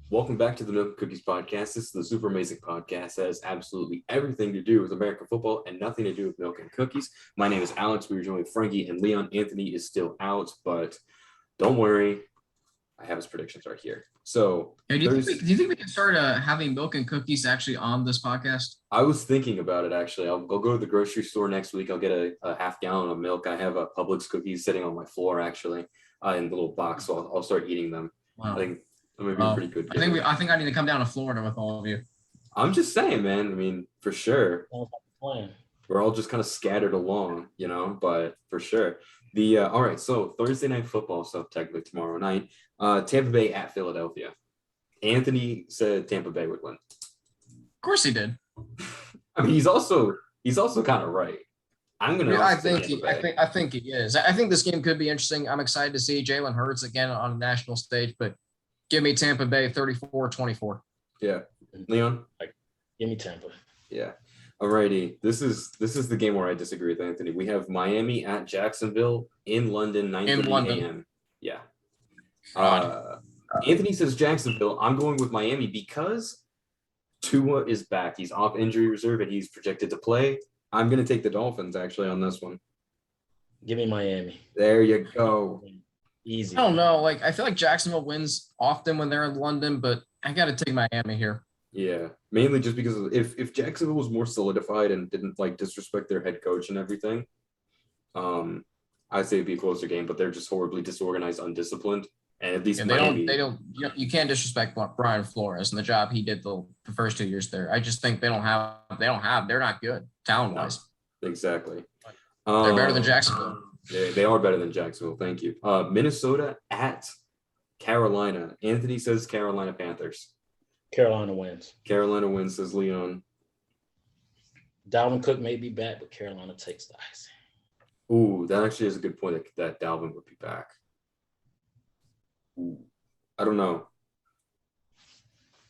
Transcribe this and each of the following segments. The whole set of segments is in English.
Welcome back to the Milk and Cookies podcast. This is the super amazing podcast that has absolutely everything to do with American football and nothing to do with milk and cookies. My name is Alex. We are joined with Frankie and Leon. Anthony is still out, but don't worry. I have his predictions right here. So, Hey, do you think we can start having milk and cookies actually on this podcast? I was thinking about it actually. I'll go to the grocery store next week. I'll get a half gallon of milk. I have a Publix cookies sitting on my floor actually in the little box, so I'll start eating them. Wow. I think that would be a pretty good. I think I need to come down to Florida with all of you. I'm just saying, man. I mean, for sure. We're all just kind of scattered along, but for sure. All right, so Thursday night football stuff technically tomorrow night. Tampa Bay at Philadelphia. Anthony said Tampa Bay would win. Of course he did. I mean, he's also kind of right. I think he is. I think this game could be interesting. I'm excited to see Jalen Hurts again on a national stage, but give me Tampa Bay 34-24. Yeah. Leon? Give me Tampa. Yeah. Alrighty. This is the game where I disagree with Anthony. We have Miami at Jacksonville in London, 9:30 a.m. Yeah. Anthony says Jacksonville. I'm going with Miami because Tua is back. He's off injury reserve and he's projected to play. I'm going to take the Dolphins actually on this one. Give me Miami. There you go. Easy. I don't know. I feel like Jacksonville wins often when they're in London, but I got to take Miami here. Yeah, mainly just because if Jacksonville was more solidified and didn't disrespect their head coach and everything, I'd say it'd be a closer game. But they're just horribly disorganized, undisciplined, and at least Miami, they don't. You can't disrespect Brian Flores and the job he did the first 2 years there. I just think they're not good talent wise. No, exactly. They're better than Jacksonville. They are better than Jacksonville. Thank you. Minnesota at Carolina. Anthony says Carolina Panthers. Carolina wins. Carolina wins, says Leon. Dalvin Cook may be back, but Carolina takes the icing. Ooh, that actually is a good point that Dalvin would be back. Ooh, I don't know.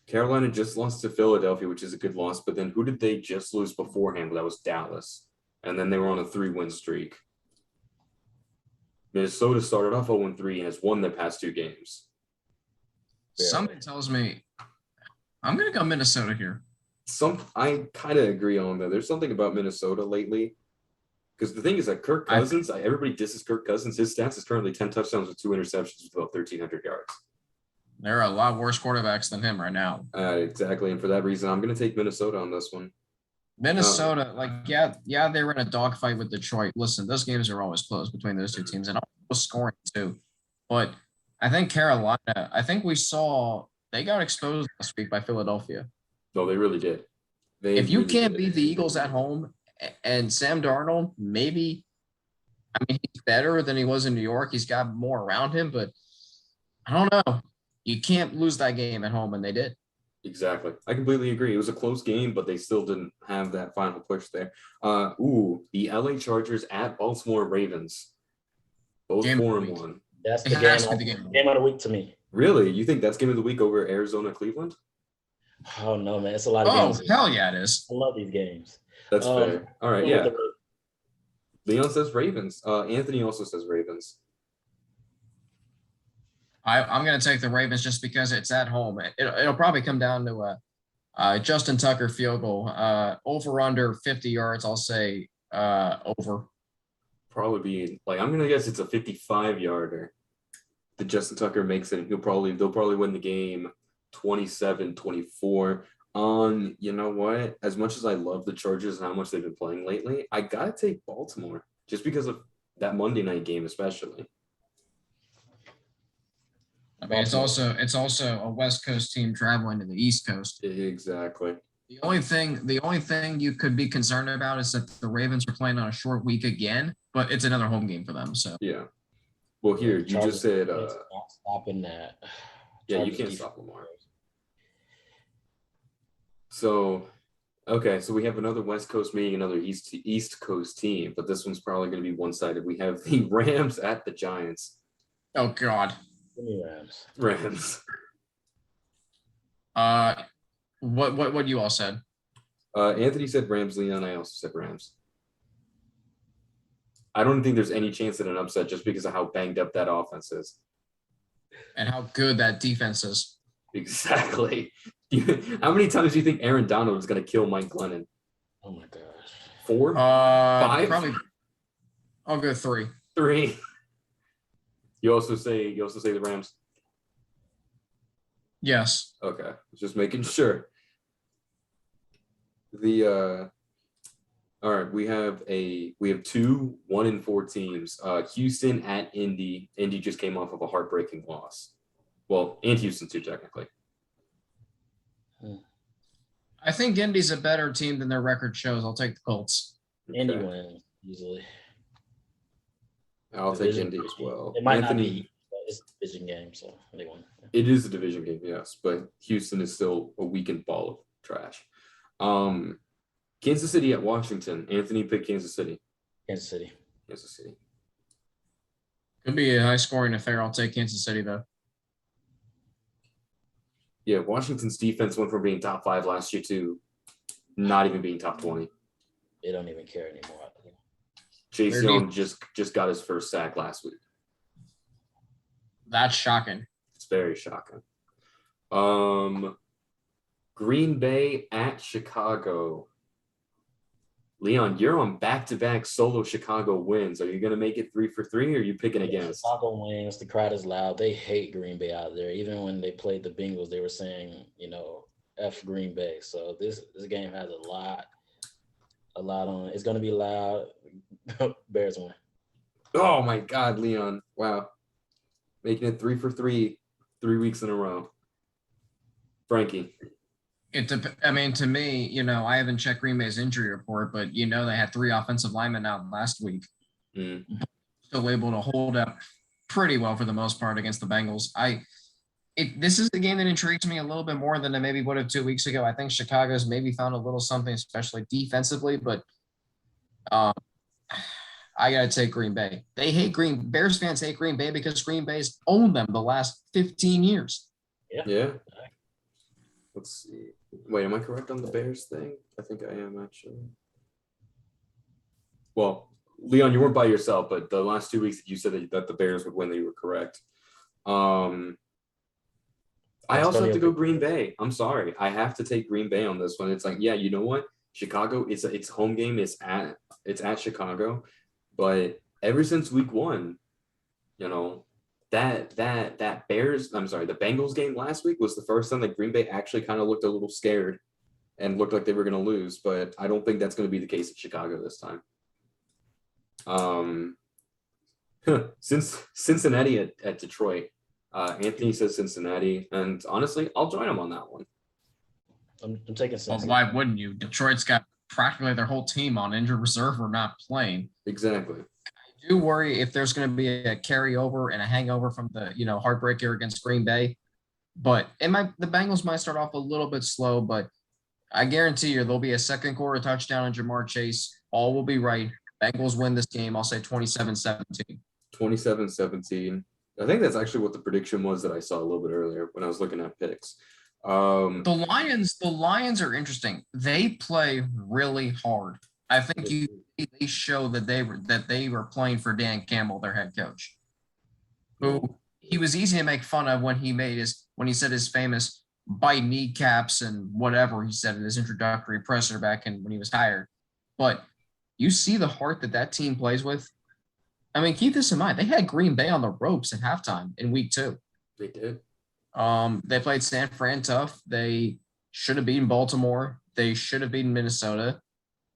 Carolina just lost to Philadelphia, which is a good loss, but then who did they just lose beforehand? That was Dallas. And then they were on a 3-win streak. Minnesota started off 0-3 and has won their past 2 games. Something tells me I'm going to go Minnesota here. I kind of agree on that. There's something about Minnesota lately. Because the thing is that Kirk Cousins, everybody disses Kirk Cousins. His stats is currently 10 touchdowns with 2 interceptions with about 1,300 yards. There are a lot worse quarterbacks than him right now. Exactly. And for that reason, I'm going to take Minnesota on this one. Minnesota, they were in a dogfight with Detroit. Listen, those games are always close between those two teams, and always scoring too. But I think Carolina, we saw they got exposed last week by Philadelphia. No, they really did. If you can't beat the Eagles at home and Sam Darnold, maybe, he's better than he was in New York. He's got more around him, but I don't know. You can't lose that game at home, and they did. Exactly. I completely agree. It was a close game, but they still didn't have that final push there. The LA Chargers at Baltimore Ravens. Both 4-1. That's the game of the week to me. Really? You think that's game of the week over Arizona, Cleveland? Oh, no, man. It's a lot of games. Oh, hell yeah, it is. I love these games. That's fair. All right, yeah. Leon says Ravens. Anthony also says Ravens. I'm going to take the Ravens just because it's at home. It'll probably come down to a Justin Tucker field goal. Over under 50 yards, I'll say over. Probably be I'm going to guess it's a 55-yarder. The Justin Tucker makes it. They'll probably win the game 27-24. You know what? As much as I love the Chargers and how much they've been playing lately, I got to take Baltimore just because of that Monday night game especially. It's also a West Coast team traveling to the East Coast. Exactly. The only thing you could be concerned about is that the Ravens are playing on a short week again, but it's another home game for them. So yeah. Well, here you just said not stopping that. Yeah, you can't stop Lamar. So, okay, so we have another West Coast meeting, another East Coast team, but this one's probably going to be one-sided. We have the Rams at the Giants. Oh God. Give me Rams. Rams. What you all said? Anthony said Rams. Leon, I also said Rams. I don't think there's any chance at an upset just because of how banged up that offense is. And how good that defense is. Exactly. How many times do you think Aaron Donald is going to kill Mike Glennon? Oh my gosh. 4? 5? Probably. I'll go 3. 3. You also say the Rams. Yes. Okay, just making sure. The all right, we have 2 1-4 teams. Houston at Indy. Indy just came off of a heartbreaking loss. Well, and Houston too, technically. I think Indy's a better team than their record shows. I'll take the Colts. Okay. Indy wins easily. I'll take Indy as well. It might not be, but it's a division game, so they won. It is a division game, yes, but Houston is still a weakened ball of trash. Kansas City at Washington. Anthony picked Kansas City. Kansas City. Kansas City. Could be a high scoring affair. I'll take Kansas City though. Yeah, Washington's defense went from being top 5 last year to not even being top 20. They don't even care anymore. Chase Young just got his first sack last week. That's shocking. It's very shocking. Green Bay at Chicago. Leon, you're on back-to-back solo Chicago wins. Are you going to make it 3 for 3, or are you picking against? Chicago wins. The crowd is loud. They hate Green Bay out there. Even when they played the Bengals, they were saying, F Green Bay. So this game has a lot on it. It's going to be loud. Bears win. Oh, my God, Leon. Wow. Making it 3 for 3, 3 weeks in a row. Frankie. To me, I haven't checked Green Bay's injury report, but they had 3 offensive linemen out last week. Still able to hold up pretty well for the most part against the Bengals. This is the game that intrigues me a little bit more than I maybe would have 2 weeks ago. I think Chicago's maybe found a little something, especially defensively, but I gotta take Green Bay. Bears fans hate Green Bay because Green Bay's owned them the last 15 years. Yeah. Let's see. Wait, am I correct on the Bears thing? I think I am, actually. Well, Leon, you weren't by yourself, but the last 2 weeks that you said that the Bears would win, that you were correct. I also have to go Green Bay. I'm sorry. I have to take Green Bay on this one. It's like, yeah, you know what? Chicago, it's home game. It's at Chicago. But ever since week 1, the Bengals game last week was the first time that Green Bay actually kind of looked a little scared and looked like they were going to lose, but I don't think that's going to be the case at Chicago this time. Since Cincinnati at Detroit, Anthony says Cincinnati, and honestly, I'll join him on that one. I'm taking Cincinnati. Well, why wouldn't you? Detroit's got practically their whole team on injured reserve or not playing. Exactly. I do worry if there's going to be a carryover and a hangover from the heartbreaker against Green Bay, but the Bengals might start off a little bit slow, but I guarantee you there'll be a second quarter touchdown on Jamar Chase. All will be right. Bengals win this game. I'll say 27-17. 27-17. I think that's actually what the prediction was that I saw a little bit earlier when I was looking at picks. The Lions are interesting. They play really hard. I think they show that they were playing for Dan Campbell, their head coach, who he was easy to make fun of when he said his famous bite kneecaps and whatever he said in his introductory presser back when he was hired. But you see the heart that team plays with. I mean, keep this in mind. They had Green Bay on the ropes at halftime in week 2. They did. They played San Fran tough. They should have beaten Baltimore. They should have beaten Minnesota.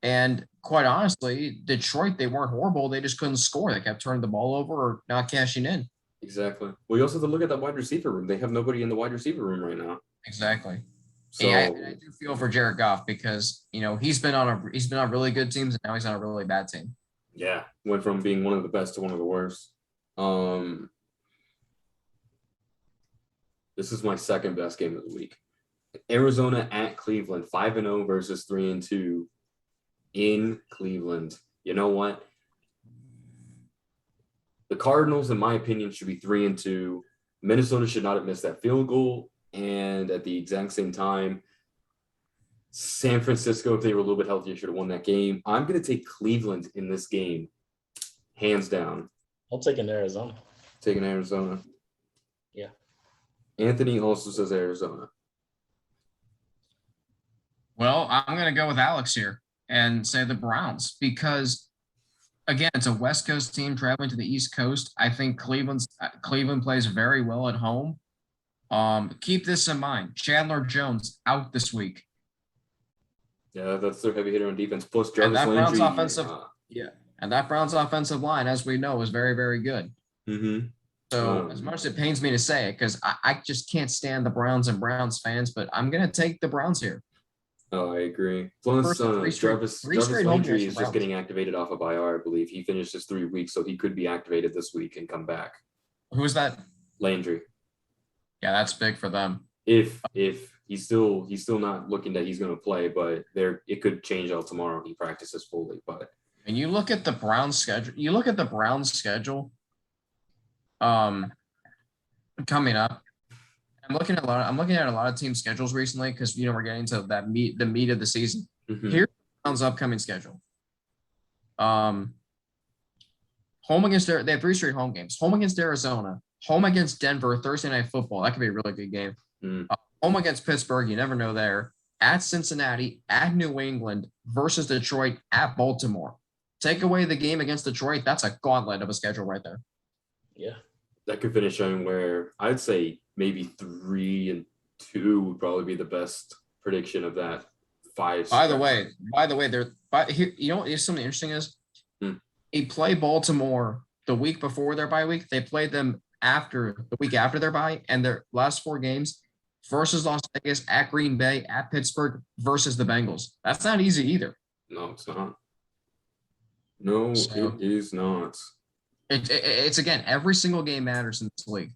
And quite honestly, Detroit, they weren't horrible. They just couldn't score. They kept turning the ball over or not cashing in. Exactly. Well, you also have to look at that wide receiver room. They have nobody in the wide receiver room right now. Exactly. So and I do feel for Jared Goff because he's been on really good teams and now he's on a really bad team. Yeah, went from being one of the best to one of the worst. This is my second best game of the week. Arizona at Cleveland, 5-0 versus 3-2 in Cleveland. You know what? The Cardinals, in my opinion, should be 3-2. Minnesota should not have missed that field goal. And at the exact same time, San Francisco, if they were a little bit healthier, should have won that game. I'm going to take Cleveland in this game, hands down. I'm taking Arizona. Taking Arizona. Yeah. Anthony also says Arizona. Well, I'm going to go with Alex here and say the Browns because, again, it's a West Coast team traveling to the East Coast. I think Cleveland plays very well at home. Keep this in mind. Chandler Jones out this week. Yeah, that's their heavy hitter on defense. Plus And Jarvis that Landry. Browns offensive, and that Browns offensive line, as we know, is very, very good. Mm-hmm. So as much as it pains me to say it, because I just can't stand the Browns and Browns fans, but I'm going to take the Browns here. Oh, I agree. Plus, Jarvis Landry is just getting activated off of IR, I believe. He finished his 3 weeks, so he could be activated this week and come back. Who is that? Landry. Yeah, that's big for them. If he's still not looking that he's going to play, but it could change out tomorrow. He practices fully, but. And you look at the Browns schedule. Coming up, I'm looking at a lot of team schedules recently because we're getting to the meat of the season. Mm-hmm. Here's the Browns' upcoming schedule. Home against they have 3 straight home games. Home against Arizona, home against Denver, Thursday Night Football. That could be a really good game. Home against Pittsburgh, you never know there. At Cincinnati, at New England, versus Detroit, at Baltimore. Take away the game against Detroit, that's a gauntlet of a schedule right there. Yeah. That could finish on where I'd say maybe 3-2 would probably be the best prediction of that 5. By the way, here, here's something interesting is they play Baltimore the week before their bye week. They play them the week after their bye, and their last 4 games versus Las Vegas, at Green Bay, at Pittsburgh, versus the Bengals. That's not easy either. No, it's not. No, it is not. It's again, every single game matters in this league.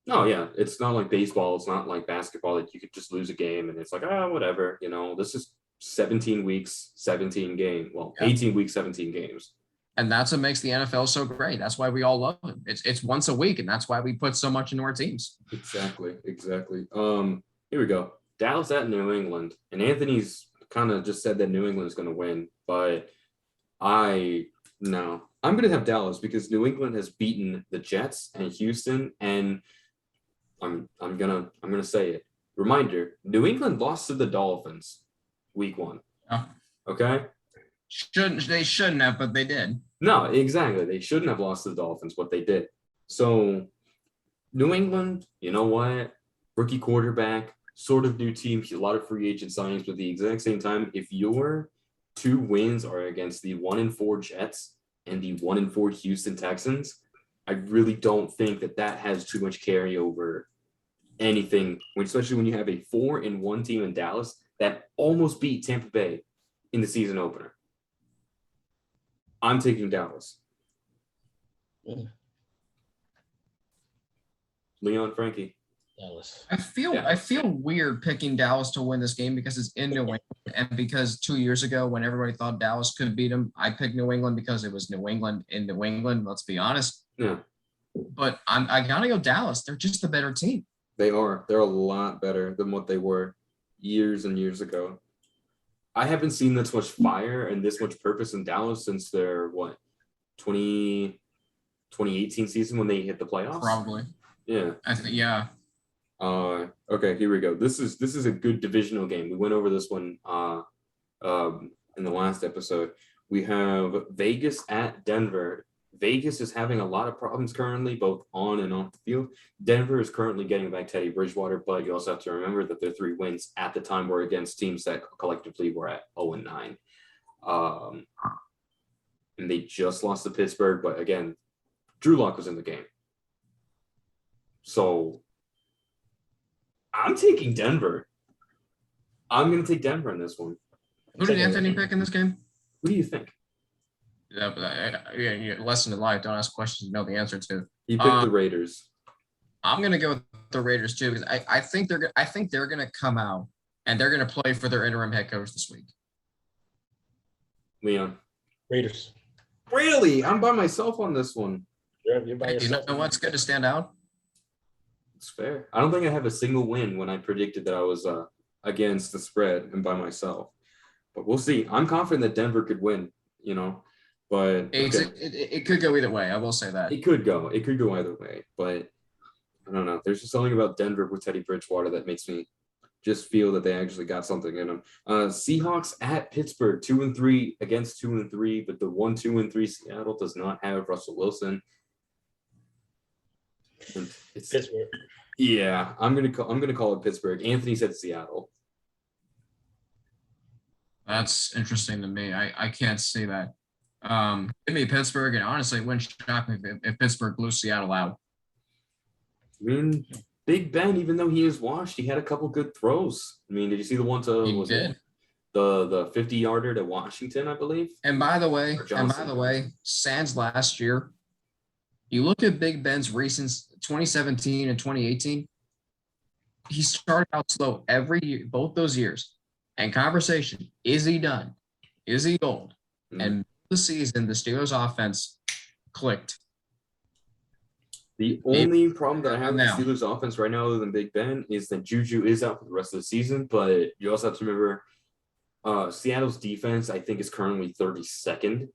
No, yeah. It's not like baseball. It's not like basketball that you could just lose a game and it's like, whatever. This is 17 weeks, 17 games. Well, 18 weeks, 17 games. And that's what makes the NFL so great. That's why we all love it. It's once a week, and that's why we put so much into our teams. Exactly. Here we go. Dallas at New England. And Anthony's kind of just said that New England's going to win, but I'm going to have Dallas because New England has beaten the Jets and Houston, and I'm going to say it. Reminder, New England lost to the Dolphins week 1. Oh. Okay? They shouldn't have, but they did. No, exactly. They shouldn't have lost to the Dolphins, but they did. So New England, you know what? Rookie quarterback, sort of new team, a lot of free agent signings, but at the exact same time, if your 2 wins are against the 1-4 Jets and the 1-4 Houston Texans, I really don't think that has too much carryover anything, especially when you have a 4-1 team in Dallas that almost beat Tampa Bay in the season opener. I'm taking Dallas. Leon, Frankie. Dallas. I feel weird picking Dallas to win this game because it's in New England, and because 2 years ago when everybody thought Dallas could beat them, I picked New England because it was New England in New England. Let's be honest. Yeah. But I gotta go Dallas. They're just a better team. They are. They're a lot better than what they were years and years ago. I haven't seen this much fire and this much purpose in Dallas since their 2018 season when they hit the playoffs. Probably. Yeah. I think. Yeah. Okay, here we go. This is a good divisional game. We went over this one in the last episode. We have Vegas at Denver. Vegas is having a lot of problems currently, both on and off the field. Denver is currently getting back Teddy Bridgewater, but you also have to remember that their 3 wins at the time were against teams that collectively were at 0-9. And they just lost to Pittsburgh, but again, Drew Lock was in the game. So I'm taking Denver. I'm going to take Denver in this one. Who did Anthony pick in this game? Who do you think? Yeah, but lesson in life, don't ask questions you know the answer to. He picked the Raiders. I'm gonna go with the Raiders too because I think they're gonna come out and they're gonna play for their interim head coach this week. Leon. Raiders. Really? I'm by myself on this one. You're by yourself. You know what's good to stand out? It's fair. I don't think I have a single win when I predicted that I was against the spread and by myself. But we'll see. I'm confident that Denver could win, But it could go either way. I will say that. It could go either way. But don't know. There's just something about Denver with Teddy Bridgewater that makes me just feel that they actually got something in them. Seahawks at Pittsburgh, 2-3 against 2-3, but the 1-2-3 Seattle does not have Russell Wilson. And it's Pittsburgh. Yeah, I'm gonna call it Pittsburgh. Anthony said Seattle. That's interesting to me. I can't see that. Give me Pittsburgh, and honestly, it wouldn't shock me if Pittsburgh blew Seattle out. I mean, Big Ben, even though he is washed, he had a couple good throws. I mean, did you see the one to the 50-yarder to Washington, I believe? And by the way, sans last year, you look at Big Ben's recent 2017 and 2018, he started out slow every year, both those years. And conversation, is he done? Is he old? Mm-hmm. And the season, the Steelers offense clicked. The only problem that I have with the Steelers offense right now, other than Big Ben, is that Juju is out for the rest of the season. But you also have to remember, Seattle's defense, I think, is currently 32nd.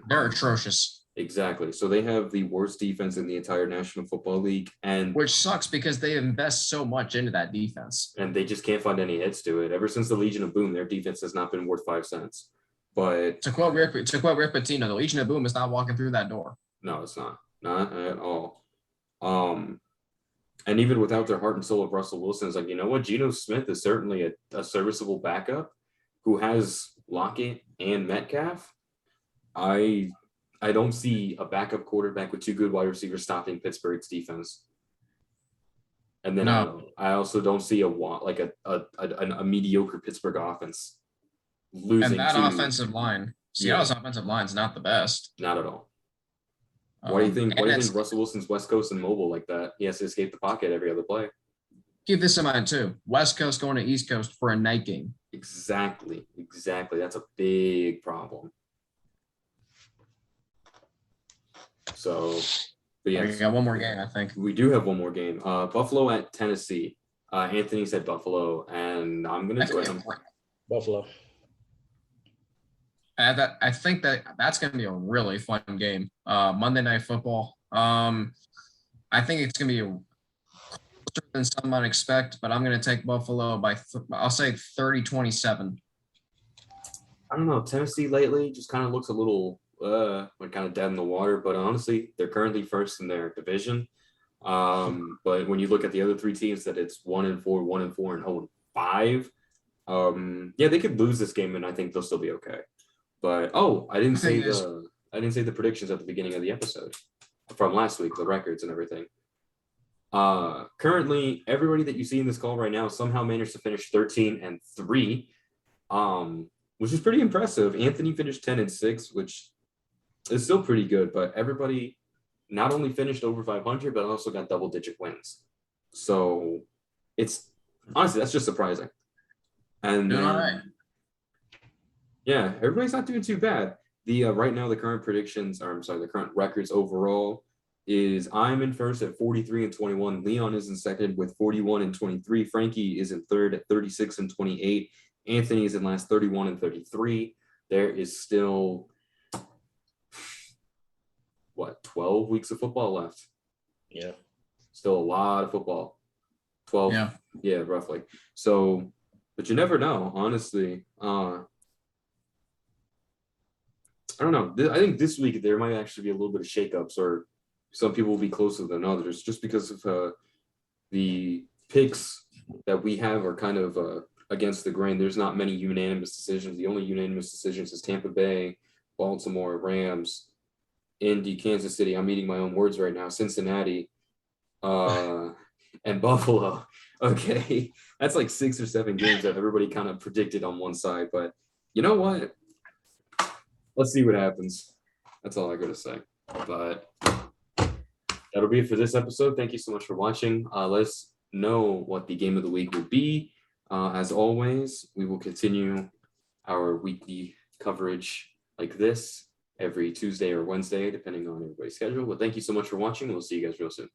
They're atrocious. Exactly. So they have the worst defense in the entire National Football League, and which sucks because they invest so much into that defense, and they just can't find any hits to it. Ever since the Legion of Boom, their defense has not been worth 5 cents. But to quote Rick Pitino, the Legion of Boom is not walking through that door. No, it's not at all. And even without their heart and soul of Russell Wilson, it's like, you know what? Geno Smith is certainly a serviceable backup who has Lockett and Metcalf. I don't see a backup quarterback with 2 good wide receivers stopping Pittsburgh's defense. And then I also don't see a mediocre Pittsburgh offense losing. And that offensive line, Seattle's offensive line is not the best. Not at all. Why do you think Russell Wilson's West Coast and mobile like that? He has to escape the pocket every other play. Keep this in mind too. West Coast going to East Coast for a night game. Exactly. That's a big problem. So, but yeah, we got one more game, I think. We do have one more game. Buffalo at Tennessee. Anthony said Buffalo, and I'm going to join him. Buffalo. I think that's going to be a really fun game. Monday Night Football. I think it's going to be closer than some might expect, but I'm going to take Buffalo by, I'll say 30-27. I don't know. Tennessee lately just kind of looks a little kind of dead in the water, but honestly, they're currently first in their division. But when you look at the other 3 teams, that it's 1-4, 1-4, and 0-5. Yeah, they could lose this game, and I think they'll still be okay. But I didn't say the predictions at the beginning of the episode from last week, the records and everything. Currently, everybody that you see in this call right now somehow managed to finish 13-3, which is pretty impressive. Anthony finished 10-6, which is still pretty good, but everybody not only finished over 500, but also got double-digit wins. So it's honestly, that's just surprising. And all right. Yeah, everybody's not doing too bad. The right now the current the current records overall is I'm in first at 43-21. Leon is in second with 41-23. Frankie is in third at 36-28. Anthony is in last 31-33. There is still 12 weeks of football left. Yeah. Still a lot of football. 12. Yeah, roughly. So, but you never know, honestly. I don't know. I think this week there might actually be a little bit of shakeups, or some people will be closer than others, just because of the picks that we have are kind of against the grain. There's not many unanimous decisions. The only unanimous decisions is Tampa Bay, Baltimore, Rams, Indy, Kansas City. I'm eating my own words right now. Cincinnati, and Buffalo. Okay, that's like 6 or 7 games that everybody kind of predicted on one side. But you know what? Let's see what happens. That's all I got to say. But that'll be it for this episode. Thank you so much for watching. Let us know what the game of the week will be. As always, we will continue our weekly coverage like this every Tuesday or Wednesday, depending on everybody's schedule. But thank you so much for watching. We'll see you guys real soon.